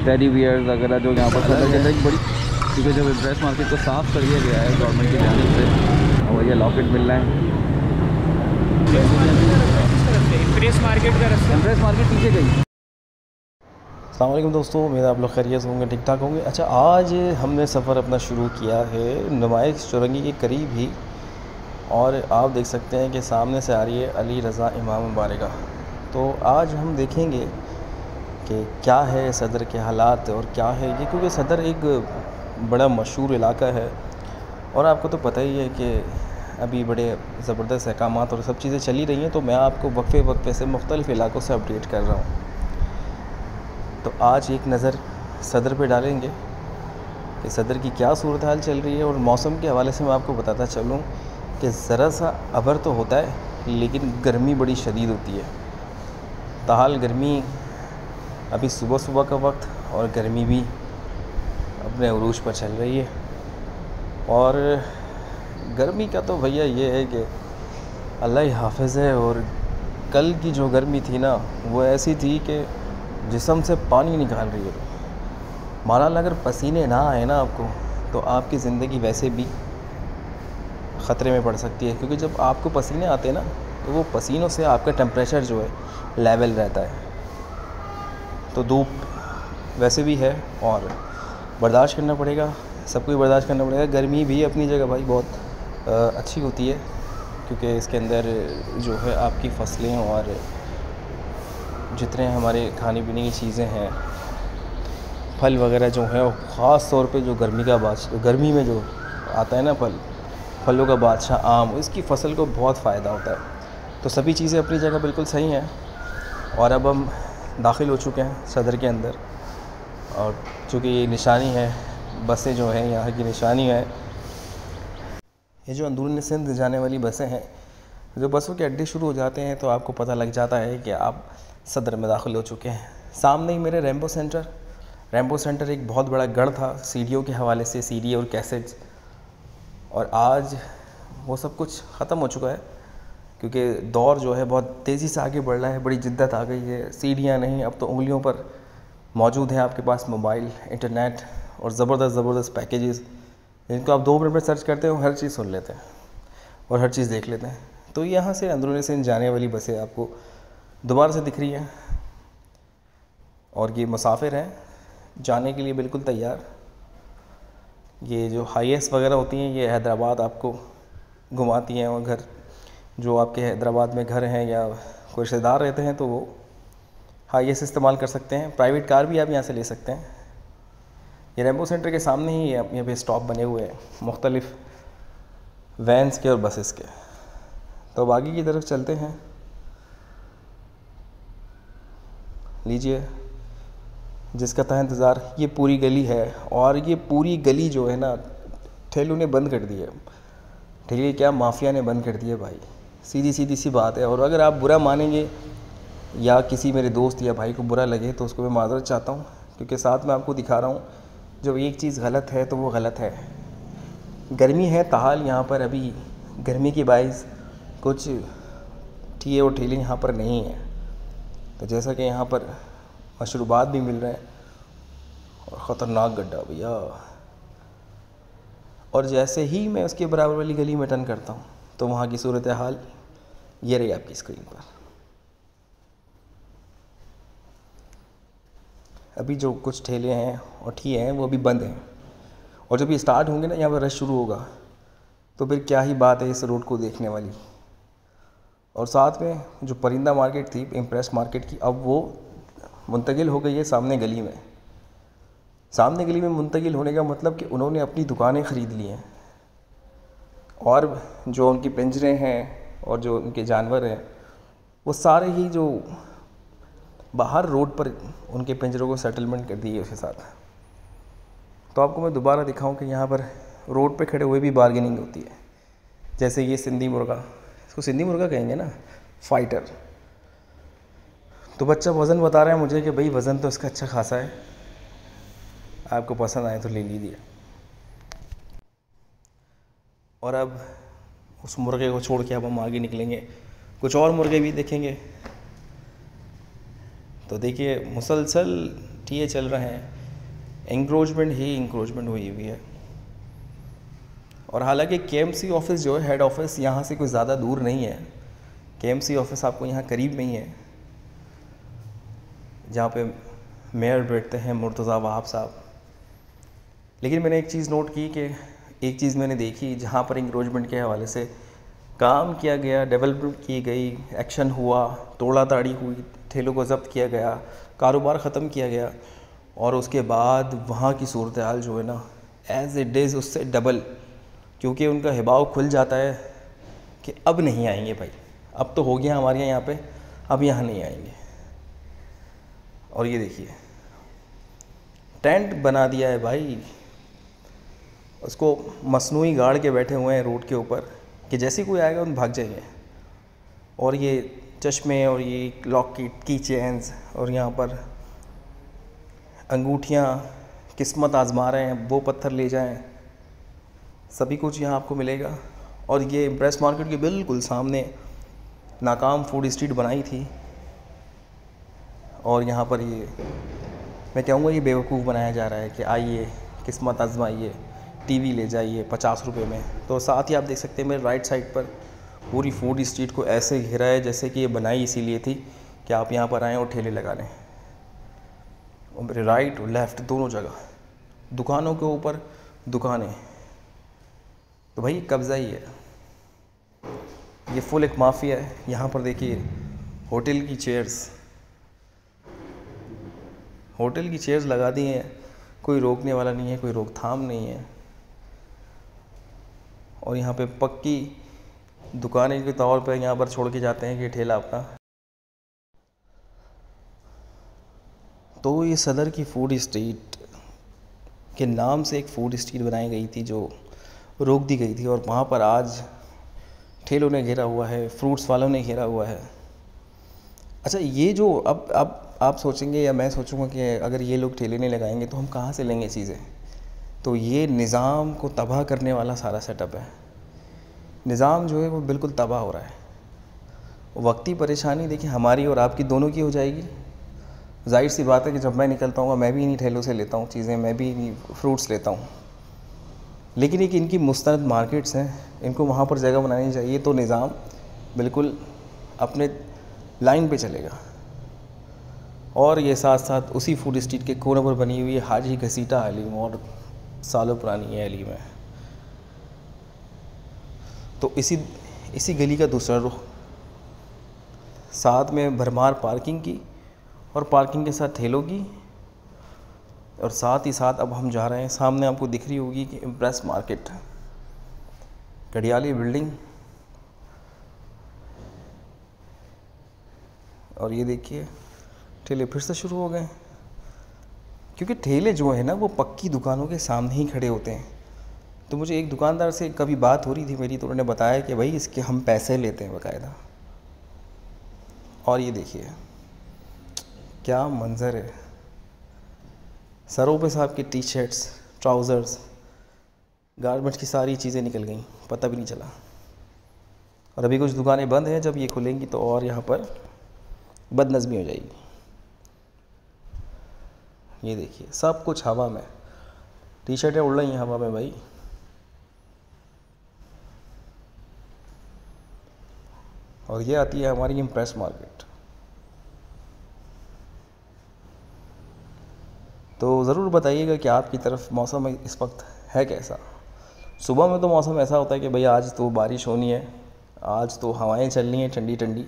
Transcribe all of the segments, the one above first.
Teddy bears वगैरह जो यहाँ पर सदर के अंदर एक बड़ी, क्योंकि जब ड्रेस मार्केट को साफ़ कर दिया गया है गवर्नमेंट की जानिब से, और ये लॉकेट मिल रहा है। इम्प्रेस मार्केट का रास्ता, इम्प्रेस मार्केट पीछे गई। अस्सलाम वालेकुम दोस्तों, उम्मीद है आप लोग खैरियत होंगे, ठीक ठाक होंगे। अच्छा, आज हमने सफ़र अपना शुरू किया है नुमाइश चौरंगी के करीब ही, और आप देख सकते हैं कि सामने से आ रही है अली रज़ा इमाम बारगाह। तो आज हम देखेंगे कि क्या है सदर के हालात और क्या है ये, क्योंकि सदर एक बड़ा मशहूर इलाका है और आपको तो पता ही है कि अभी बड़े ज़बरदस्त अहकामात और सब चीज़ें चली रही हैं। तो मैं आपको वक्फे वक्फे से मुख्तलिफ़ इलाकों से अपडेट कर रहा हूँ। तो आज एक नज़र सदर पे डालेंगे कि सदर की क्या सूरत हाल चल रही है, और मौसम के हवाले से मैं आपको बताता चलूँ कि ज़रा सा अबर तो होता है लेकिन गर्मी बड़ी शदीद होती है। ताहाल गर्मी अभी सुबह सुबह का वक्त, और गर्मी भी अपने उरूज पर चल रही है। और गर्मी का तो भैया ये है कि अल्लाह ही हाफ़िज़ है। और कल की जो गर्मी थी ना, वो ऐसी थी कि जिस्म से पानी निकाल रही है। माना अगर पसीने ना आए ना आपको, तो आपकी ज़िंदगी वैसे भी ख़तरे में पड़ सकती है, क्योंकि जब आपको पसीने आते हैं ना, तो वो पसीनों से आपका टेम्परेचर जो है लेवल रहता है। तो धूप वैसे भी है और बर्दाश्त करना पड़ेगा, सब कुछ बर्दाश्त करना पड़ेगा। गर्मी भी अपनी जगह भाई बहुत अच्छी होती है, क्योंकि इसके अंदर जो है आपकी फसलें और जितने हमारे खाने पीने की चीज़ें हैं, फल वगैरह जो है, ख़ास तौर पे जो गर्मी में जो आता है ना फलों का बादशाह आम, इसकी फ़सल को बहुत फ़ायदा होता है। तो सभी चीज़ें अपनी जगह बिल्कुल सही हैं। और अब हम दाखिल हो चुके हैं सदर के अंदर, और चूँकि ये निशानी है, बसें जो हैं यहाँ की निशानी है, ये जो अंदरूनी सिंध जाने वाली बसें हैं, जो बसों के अड्डे शुरू हो जाते हैं तो आपको पता लग जाता है कि आप सदर में दाखिल हो चुके हैं। सामने ही मेरे रैम्बो सेंटर एक बहुत बड़ा गढ़ था सीडीओ के हवाले से, सीडी और कैसेट्स, और आज वो सब कुछ ख़त्म हो चुका है, क्योंकि दौर जो है बहुत तेज़ी से आगे बढ़ रहा है, बड़ी जिद्दत आ गई है। सीढ़ियाँ नहीं, अब तो उंगलियों पर मौजूद है आपके पास मोबाइल, इंटरनेट और ज़बरदस्त पैकेजेस, जिनको आप 2 मिनट में सर्च करते हो, हर चीज़ सुन लेते हैं और हर चीज़ देख लेते हैं। तो यहाँ से अंदरूनी सिंध जाने वाली बसें आपको दोबारा से दिख रही हैं, और ये मुसाफिर हैं जाने के लिए बिल्कुल तैयार। ये जो हाईएस वगैरह होती हैं, ये हैदराबाद आपको घुमाती हैं, और घर जो आपके हैदराबाद में घर हैं या कोई रिश्तेदार रहते हैं, तो वो हाईएस इस्तेमाल कर सकते हैं। प्राइवेट कार भी आप यहाँ से ले सकते हैं। ये रैम्बो सेंटर के सामने ही यहाँ पे स्टॉप बने हुए हैं मुख्तलिफ़ वैन्स के और बसेस के। तो अब आगे की तरफ चलते हैं। लीजिए, जिसका था इंतज़ार, ये पूरी गली है, और ये पूरी गली जो है ना, ठेलों ने बंद कर दी है। ठेले क्या, माफिया ने बंद कर दिया भाई, सीधी सी बात है। और अगर आप बुरा मानेंगे या किसी मेरे दोस्त या भाई को बुरा लगे, तो उसको मैं माज़रत चाहता हूँ, क्योंकि साथ में आपको दिखा रहा हूँ जब एक चीज़ गलत है तो वो गलत है। गर्मी है ताहाल यहाँ पर, अभी गर्मी की बाइस कुछ ठिए और ठेले यहाँ पर नहीं है। तो जैसा कि यहाँ पर मशरूबात भी मिल रहे हैं, और ख़तरनाक गड्ढा भैया। और जैसे ही मैं उसके बराबर वाली गली में टर्न करता हूँ, तो वहाँ की सूरत हाल ये रही आपकी स्क्रीन पर। अभी जो कुछ ठेले हैं और ठिए हैं वो अभी बंद हैं, और जब ये स्टार्ट होंगे ना, यहाँ पर रश शुरू होगा, तो फिर क्या ही बात है इस रोड को देखने वाली। और साथ में जो परिंदा मार्केट थी, इम्प्रेस मार्केट की, अब वो मुंतकिल हो गई है सामने गली में। सामने गली में मुंतकिल होने का मतलब कि उन्होंने अपनी दुकानें ख़रीद ली हैं, और जो उनकी पिंजरे हैं और जो उनके जानवर हैं, वो सारे ही जो बाहर रोड पर उनके पिंजरों को सेटलमेंट कर दी है उसके साथ। तो आपको मैं दोबारा दिखाऊं कि यहाँ पर रोड पे खड़े हुए भी बार्गेनिंग होती है। जैसे ये सिंधी मुर्गा, इसको सिंधी मुर्गा कहेंगे ना, फाइटर। तो बच्चा वज़न बता रहा है मुझे कि भाई वज़न तो इसका अच्छा खासा है, आपको पसंद आए तो ले लीजिए। और अब उस मुर्गे को छोड़ के अब हम आगे निकलेंगे, कुछ और मुर्गे भी देखेंगे। तो देखिए, मुसलसल ठिए चल रहे हैं। इंक्रोचमेंट ही इंक्रोचमेंट हुई हुई है। और हालांकि केएमसी ऑफिस जो है हेड ऑफिस यहाँ से कोई ज़्यादा दूर नहीं है। केएमसी ऑफिस आपको यहाँ करीब में ही है, जहाँ पे मेयर बैठते हैं मुर्तज़ा वहाब साहब। लेकिन मैंने एक चीज़ नोट की कि एक चीज़ मैंने देखी, जहाँ पर इंक्रोचमेंट के हवाले से काम किया गया, डेवलपमेंट की गई, एक्शन हुआ, तोड़ा ताड़ी हुई, ठेलों को ज़ब्त किया गया, कारोबार ख़त्म किया गया, और उसके बाद वहाँ की सूरत हाल जो है ना एज़ इट इज़ उससे डबल, क्योंकि उनका हिबाव खुल जाता है कि अब नहीं आएंगे भाई, अब तो हो गया हमारे यहाँ पे, अब यहाँ नहीं आएंगे। और ये देखिए टेंट बना दिया है भाई, उसको मसनूई गाड़ के बैठे हुए हैं रोड के ऊपर कि जैसे कोई आएगा उन भाग जाएंगे। और ये चश्मे और ये लॉक की चेन्स और यहाँ पर अंगूठियाँ किस्मत आजमा रहे हैं, वो पत्थर ले जाएं, सभी कुछ यहाँ आपको मिलेगा। और ये इम्प्रेस मार्केट के बिल्कुल सामने नाकाम फूड स्ट्रीट बनाई थी, और यहाँ पर ये मैं कहूँगा ये बेवकूफ़ बनाया जा रहा है कि आइए किस्मत आजमाइए, टीवी ले जाइए 50 रुपये में। तो साथ ही आप देख सकते हैं मेरे राइट साइड पर पूरी फूड स्ट्रीट को ऐसे घेरा है जैसे कि ये बनाई इसीलिए थी कि आप यहाँ पर आएँ और ठेले लगा लें। और मेरे राइट और लेफ़्ट दोनों जगह दुकानों के ऊपर दुकानें, तो भाई कब्ज़ा ही है, ये फुल एक माफिया है। यहाँ पर देखिए होटल की चेयर्स लगा दी हैं, कोई रोकने वाला नहीं है, कोई रोकथाम नहीं है। और यहाँ पे पक्की दुकानें के तौर पर यहाँ पर छोड़ के जाते हैं कि ठेला अपना। तो ये सदर की फूड स्ट्रीट के नाम से एक फूड स्ट्रीट बनाई गई थी जो रोक दी गई थी, और वहाँ पर आज ठेलों ने घेरा हुआ है, फ्रूट्स वालों ने घेरा हुआ है। अच्छा, ये जो अब आप सोचेंगे या मैं सोचूंगा कि अगर ये लोग ठेले नहीं लगाएंगे तो हम कहाँ से लेंगे चीज़ें। तो ये निज़ाम को तबाह करने वाला सारा सेटअप है। निज़ाम जो है वो बिल्कुल तबाह हो रहा है। वक्ती परेशानी देखिए हमारी और आपकी दोनों की हो जाएगी। जाहिर सी बात है कि जब मैं निकलता हूँ मैं भी इन्हीं ठेलों से लेता हूँ चीज़ें, मैं भी इन्हीं फ्रूट्स लेता हूँ। लेकिन एक इनकी मुस्तनद मार्केट्स हैं, इनको वहाँ पर जगह बनानी चाहिए तो निज़ाम बिल्कुल अपने लाइन पे चलेगा। और ये साथ साथ उसी फूड स्ट्रीट के कोने पर बनी हुई है हाजी घसीटा हलीम, और सालों पुरानी है हलीम है। तो इसी गली का दूसरा रुख, साथ में भरमार पार्किंग की और पार्किंग के साथ ठेलों की, और साथ ही साथ अब हम जा रहे हैं, सामने आपको दिख रही होगी कि इम्प्रेस मार्केट, घड़ियाली बिल्डिंग। और ये देखिए ठेले फिर से शुरू हो गए, क्योंकि ठेले जो है ना वो पक्की दुकानों के सामने ही खड़े होते हैं। तो मुझे एक दुकानदार से कभी बात हो रही थी मेरी, तो उन्होंने बताया कि भाई इसके हम पैसे लेते हैं बाकायदा। और ये देखिए क्या मंज़र है, सरों पे साहब की टी शर्ट्स, ट्राउज़र्स, गारमेंट्स की सारी चीज़ें निकल गई, पता भी नहीं चला। और अभी कुछ दुकानें बंद हैं, जब ये खुलेंगी तो और यहाँ पर बदनज़मी हो जाएगी। ये देखिए सब कुछ हवा में, टी शर्टें उड़ रही हैं हवा में भाई। और ये आती है हमारी इम्प्रेस मार्केट। तो ज़रूर बताइएगा कि आपकी तरफ मौसम इस वक्त है कैसा। सुबह में तो मौसम ऐसा होता है कि भाई आज तो बारिश होनी है, आज तो हवाएं चलनी हैं ठंडी ठंडी,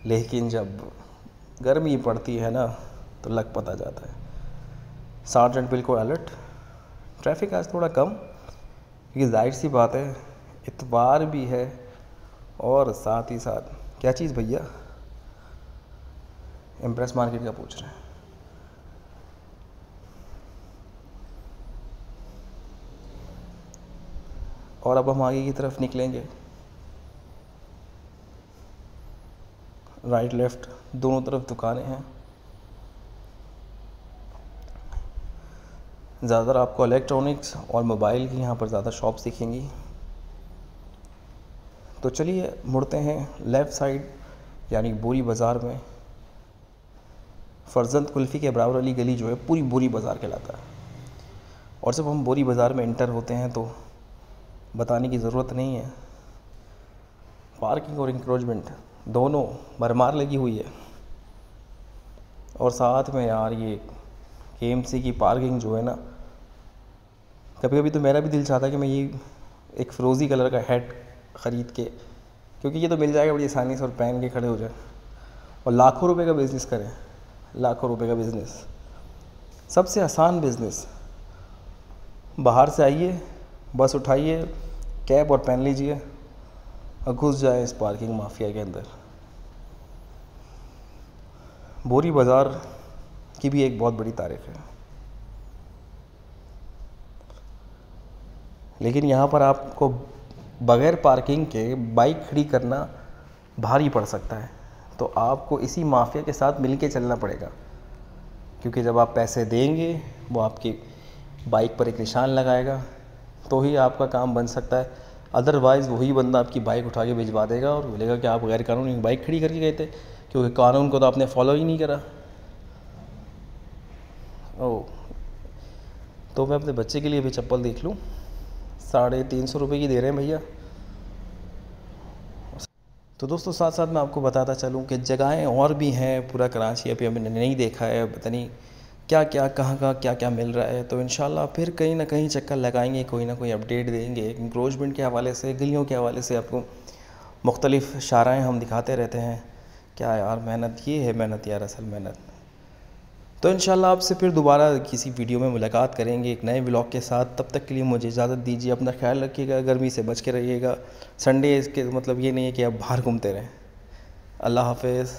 लेकिन जब गर्मी पड़ती है ना तो लग पता जाता है। सार्जेंट बिल्कुल अलर्ट, ट्रैफिक आज थोड़ा कम, क्योंकि जाहिर सी बात है इतवार भी है, और साथ ही साथ क्या चीज़ भैया, इम्प्रेस मार्केट का पूछ रहे हैं। और अब हम आगे की तरफ निकलेंगे, राइट लेफ़्ट दोनों तरफ दुकानें हैं। ज़्यादातर आपको इलेक्ट्रॉनिक्स और मोबाइल की यहाँ पर ज़्यादा शॉप्स दिखेंगी। तो चलिए मुड़ते हैं लेफ़्ट साइड, यानी बोरी बाज़ार में। फरजंद कुल्फ़ी के बराबर वाली गली जो है पूरी बोरी बाज़ार कहलाता है। और जब हम बोरी बाज़ार में इंटर होते हैं तो बताने की ज़रूरत नहीं है, पार्किंग और इंक्रोचमेंट दोनों भरमार लगी हुई है। और साथ में यार ये KMC की पार्किंग जो है ना, कभी कभी तो मेरा भी दिल चाहता है कि मैं ये एक फ़िरोज़ी कलर का हेड ख़रीद के, क्योंकि ये तो मिल जाएगा बड़ी आसानी से और पहन के खड़े हो जाए और लाखों रुपए का बिज़नेस करें। लाखों रुपए का बिज़नेस, सबसे आसान बिज़नेस। बाहर से आइए, बस उठाइए, कैब और पहन लीजिए और घुस जाए इस पार्किंग माफिया के अंदर। बोरी बाज़ार की भी एक बहुत बड़ी तारीफ़ है, लेकिन यहाँ पर आपको बग़ैर पार्किंग के बाइक खड़ी करना भारी पड़ सकता है। तो आपको इसी माफिया के साथ मिल के चलना पड़ेगा, क्योंकि जब आप पैसे देंगे वो आपकी बाइक पर एक निशान लगाएगा तो ही आपका काम बन सकता है। अदरवाइज़ वही बंदा आपकी बाइक उठा के भिजवा देगा और बोलेगा कि आप गैर कानूनी बाइक खड़ी करके गए थे, क्योंकि कानून को तो आपने फॉलो ही नहीं करा। ओह, तो मैं अपने बच्चे के लिए भी चप्पल देख लूँ, 350 रुपये की दे रहे हैं भैया। तो दोस्तों साथ साथ मैं आपको बताता चलूँ कि जगहें और भी हैं, पूरा कराची अभी हमने नहीं देखा है, पता नहीं क्या क्या कहाँ क्या क्या मिल रहा है। तो इंशाल्लाह फिर कहीं ना कहीं चक्कर लगाएंगे, कोई ना कोई अपडेट देंगे। इंक्रोचमेंट के हवाले से, गलियों के हवाले से आपको मुख्तलिफ़ शाराएँ हम दिखाते रहते हैं। क्या यार मेहनत, ये है मेहनत यार, असल मेहनत। तो इंशाल्लाह आपसे फिर दोबारा किसी वीडियो में मुलाकात करेंगे एक नए व्लॉग के साथ। तब तक के लिए मुझे इजाज़त दीजिए, अपना ख्याल रखिएगा, गर्मी से बच के रहिएगा। संडे इसके मतलब ये नहीं है कि आप बाहर घूमते रहें। अल्लाह हाफ़िज़।